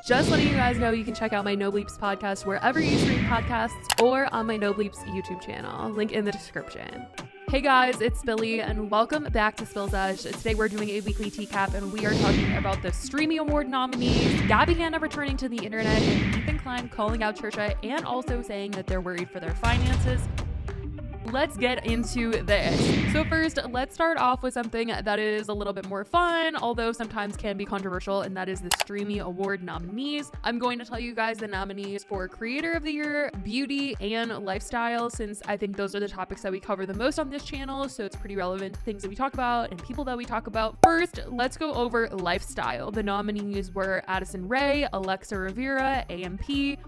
Just letting you guys know you can check out my No Bleeps podcast wherever you stream podcasts or on my No Bleeps YouTube channel. Link in the description. Hey guys, it's Billy and welcome back to Sesh. Today we're doing a weekly Teacap and we are talking about the Streamy Award nominees, Gabby Hanna returning to the internet, and Klein calling out Trisha and also saying that they're worried for their finances. Let's get into this. So first, let's start off with something that is a little bit more fun, although sometimes can be controversial, and that is the Streamy Award nominees. I'm going to tell you guys the nominees for Creator of the Year, Beauty, and Lifestyle, since I think those are the topics that we cover the most on this channel, so it's pretty relevant to things that we talk about and people that we talk about. First, let's go over Lifestyle. The nominees were Addison Rae, Alexa Rivera, AMP,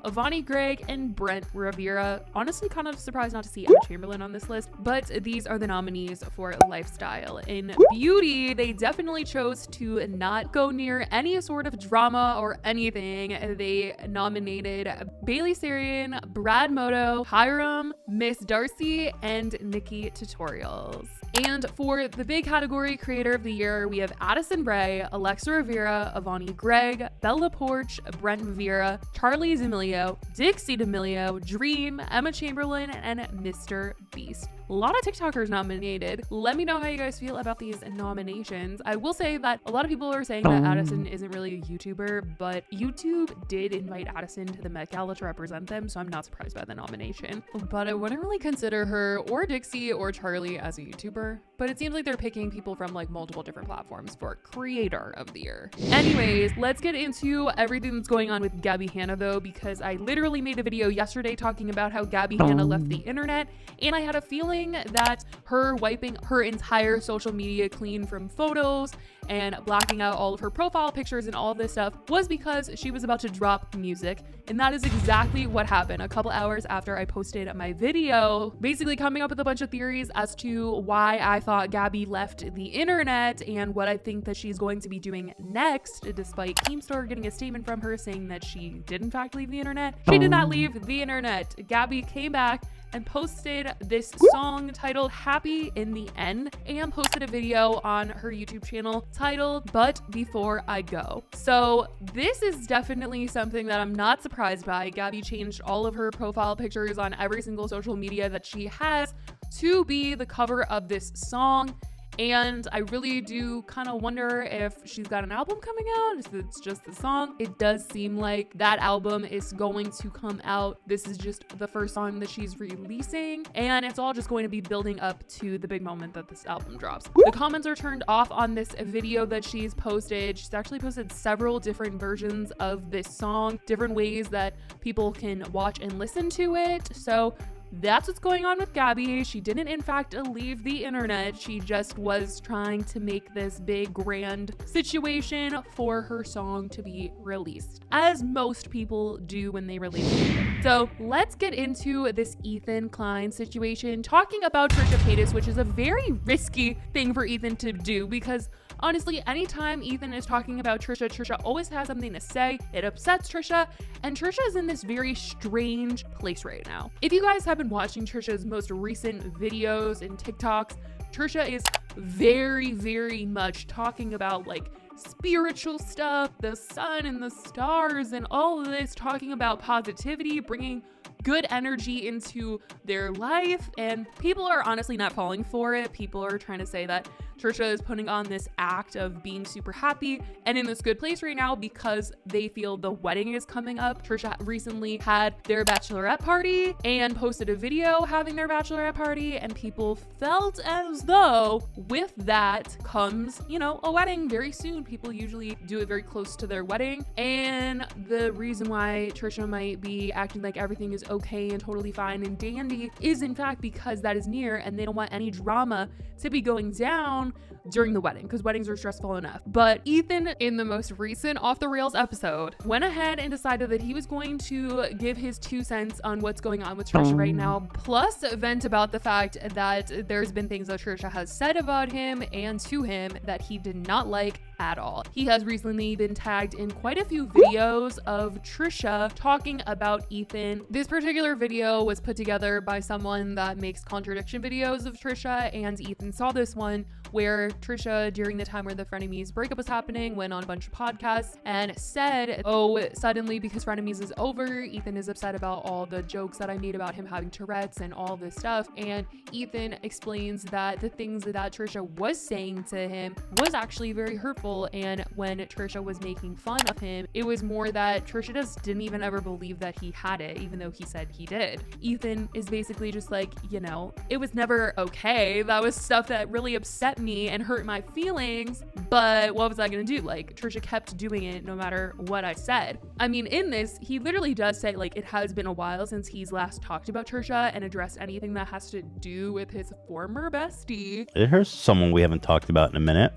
Avani Gregg, and Brent Rivera. Honestly, kind of surprised not to see Emma Chamberlain on this list, but these are the nominees for Lifestyle. In Beauty, they definitely chose to not go near any sort of drama or anything. They nominated Bailey Sarian, Brad Moto, Hiram, Miss Darcy, and Nikki Tutorials. And for the big category, Creator of the Year, we have Addison Rae, Alexa Rivera, Avani Gregg, Bella Poarch, Brent Rivera, Charlie D'Amelio, Dixie D'Amelio, Dream, Emma Chamberlain, and Mr. Beast. A lot of TikTokers nominated. Let me know how you guys feel about these nominations. I will say that a lot of people are saying that Addison isn't really a YouTuber, but YouTube did invite Addison to the Met Gala to represent them, so I'm not surprised by the nomination. But I wouldn't really consider her or Dixie or Charlie as a YouTuber, but it seems like they're picking people from like multiple different platforms for Creator of the Year. Anyways, let's get into everything that's going on with Gabby Hanna though, because I literally made a video yesterday talking about how Gabby Hanna left the internet, and I had a feeling that her wiping her entire social media clean from photos and blacking out all of her profile pictures and all of this stuff was because she was about to drop music. And that is exactly what happened a couple hours after I posted my video, basically coming up with a bunch of theories as to why I thought Gabby left the internet and what I think that she's going to be doing next, despite Keemstar getting a statement from her saying that she did in fact leave the internet. She did not leave the internet. Gabby came back and posted this song titled Happy in the End and posted a video on her YouTube channel titled But Before I Go. So this is definitely something that I'm not surprised by. Gabby changed all of her profile pictures on every single social media that she has to be the cover of this song. And I really do kind of wonder if she's got an album coming out, if it's just the song. It does seem like that album is going to come out. This is just the first song that she's releasing, and it's all just going to be building up to the big moment that this album drops. The comments are turned off on this video that she's posted. She's actually posted several different versions of this song, different ways that people can watch and listen to it. So that's what's going on with Gabby. She didn't in fact leave the internet. She just was trying to make this big grand situation for her song to be released, as most people do when they release it. So let's get into this Ethan Klein situation, talking about Trisha Paytas, which is a very risky thing for Ethan to do because honestly, anytime Ethan is talking about Trisha always has something to say. It upsets Trisha, and Trisha is in this very strange place right now. If you guys have been watching Trisha's most recent videos and TikToks, Trisha is very, very much talking about like spiritual stuff, the sun and the stars and all of this, talking about positivity, bringing good energy into their life, and people are honestly not falling for it. People are trying to say that Trisha is putting on this act of being super happy and in this good place right now because they feel the wedding is coming up. Trisha recently had their bachelorette party and posted a video having their bachelorette party, and people felt as though with that comes, you know, a wedding very soon. People usually do it very close to their wedding, and the reason why Trisha might be acting like everything is okay and totally fine and dandy is in fact because that is near and they don't want any drama to be going down during the wedding because weddings are stressful enough. But Ethan, in the most recent Off the Rails episode, went ahead and decided that he was going to give his 2 cents on what's going on with Trisha right now, plus vent about the fact that there's been things that Trisha has said about him and to him that he did not like at all. He has recently been tagged in quite a few videos of Trisha talking about Ethan. This particular video was put together by someone that makes contradiction videos of Trisha, and Ethan saw this one where Trisha, during the time where the Frenemies breakup was happening, went on a bunch of podcasts and said, oh, suddenly because Frenemies is over, Ethan is upset about all the jokes that I made about him having Tourette's and all this stuff. And Ethan explains that the things that Trisha was saying to him was actually very hurtful, and when Trisha was making fun of him, it was more that Trisha just didn't even ever believe that he had it, even though he said he did. Ethan is basically just like, you know, it was never okay. That was stuff that really upset me and hurt my feelings, but what was I gonna do? Like, Trisha kept doing it no matter what I said. I mean, in this, he literally does say, like, it has been a while since he's last talked about Trisha and addressed anything that has to do with his former bestie. Here's someone we haven't talked about in a minute.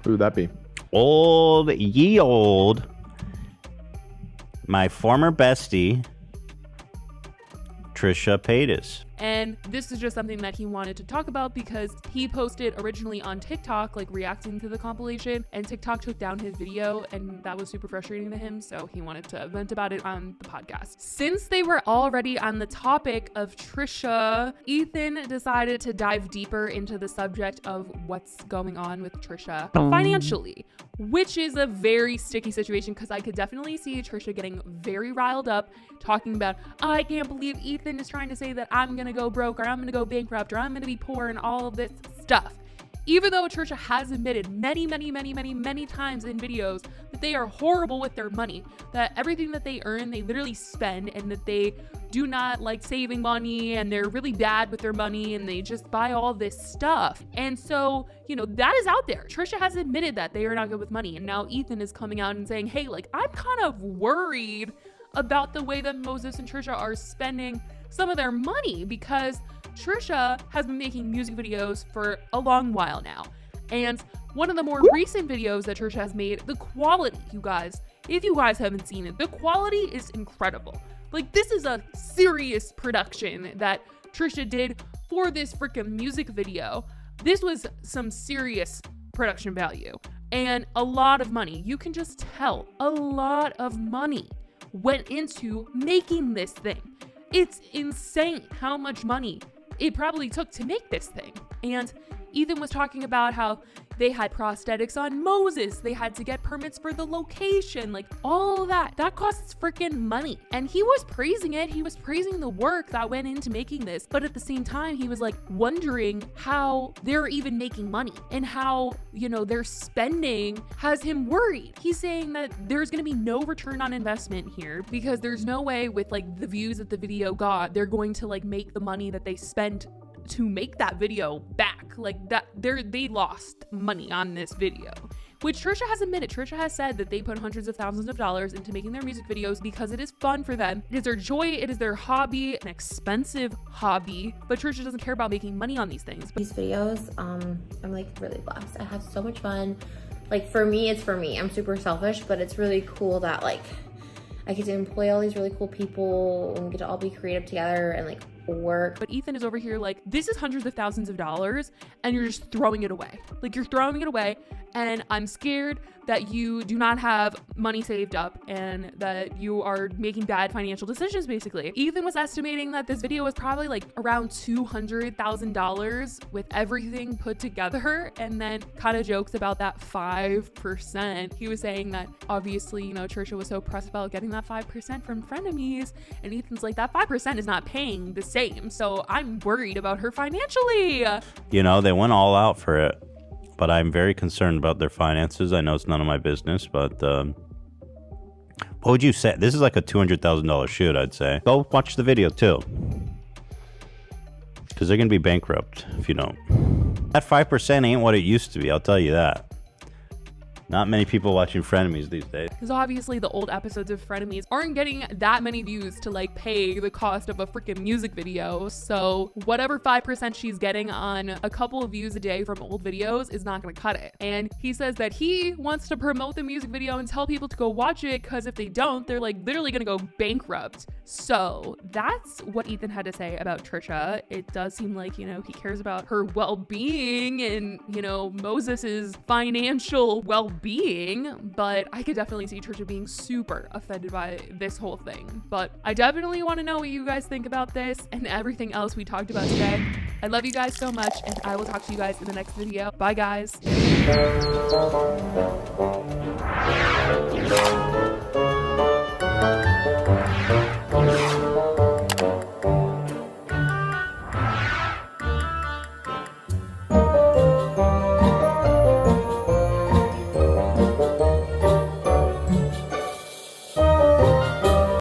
Who would that be? Old, my former bestie, Trisha Paytas. And this is just something that he wanted to talk about because he posted originally on TikTok, like reacting to the compilation, and TikTok took down his video, and that was super frustrating to him. So he wanted to vent about it on the podcast. Since they were already on the topic of Trisha, Ethan decided to dive deeper into the subject of what's going on with Trisha financially, which is a very sticky situation because I could definitely see Trisha getting very riled up, talking about, I can't believe Ethan is trying to say that I'm gonna go broke, or I'm gonna go bankrupt, or I'm gonna be poor, and all of this stuff. Even though Trisha has admitted many times in videos that they are horrible with their money, that everything that they earn, they literally spend, and that they do not like saving money, and they're really bad with their money, and they just buy all this stuff. And so, you know, that is out there. Trisha has admitted that they are not good with money, and now Ethan is coming out and saying, hey, like, I'm kind of worried about the way that Moses and Trisha are spending some of their money, because Trisha has been making music videos for a long while now. And one of the more recent videos that Trisha has made, the quality, you guys, if you guys haven't seen it, the quality is incredible. Like, this is a serious production that Trisha did for this freaking music video. This was some serious production value and a lot of money. You can just tell a lot of money went into making this thing. It's insane how much money it probably took to make this thing. And Ethan was talking about how they had prosthetics on Moses. They had to get permits for the location, like all of that. That costs freaking money. And he was praising it. He was praising the work that went into making this. But at the same time, he was like wondering how they're even making money and how, you know, their spending has him worried. He's saying that there's going to be no return on investment here because there's no way with like the views that the video got, they're going to like make the money that they spent to make that video back. Like that, they lost money on this video, which Trisha has admitted. Trisha has said that they put hundreds of thousands of dollars into making their music videos because it is fun for them. It is their joy. It is their hobby, an expensive hobby, but Trisha doesn't care about making money on these things. These videos, I'm like really blessed. I have so much fun. Like for me, it's for me. I'm super selfish, but it's really cool that like I get to employ all these really cool people and we get to all be creative together and like work. But Ethan is over here like, this is hundreds of thousands of dollars and you're just throwing it away. Like you're throwing it away, and I'm scared that you do not have money saved up and that you are making bad financial decisions, basically. Ethan was estimating that this video was probably like around $200,000 with everything put together, and then kind of jokes about that 5%. He was saying that obviously, you know, Trisha was so pressed about getting that 5% from frenemies, and Ethan's like, that 5% is not paying the same, so I'm worried about her financially. You know, they went all out for it, but I'm very concerned about their finances. I know it's none of my business, but what would you say? This is like a $200,000 shoot, I'd say. Go watch the video too, because they're gonna be bankrupt if you don't. That 5% ain't what it used to be, I'll tell you that. Not many people watching Frenemies these days. Because obviously the old episodes of Frenemies aren't getting that many views to like pay the cost of a freaking music video. So whatever 5% she's getting on a couple of views a day from old videos is not going to cut it. And he says that he wants to promote the music video and tell people to go watch it, because if they don't, they're like literally going to go bankrupt. So that's what Ethan had to say about Trisha. It does seem like, you know, he cares about her well-being and, you know, Moses's financial well-being, but I could definitely see Trisha being super offended by this whole thing. But I definitely want to know what you guys think about this and everything else we talked about today. I love you guys so much, and I will talk to you guys in the next video. Bye, guys.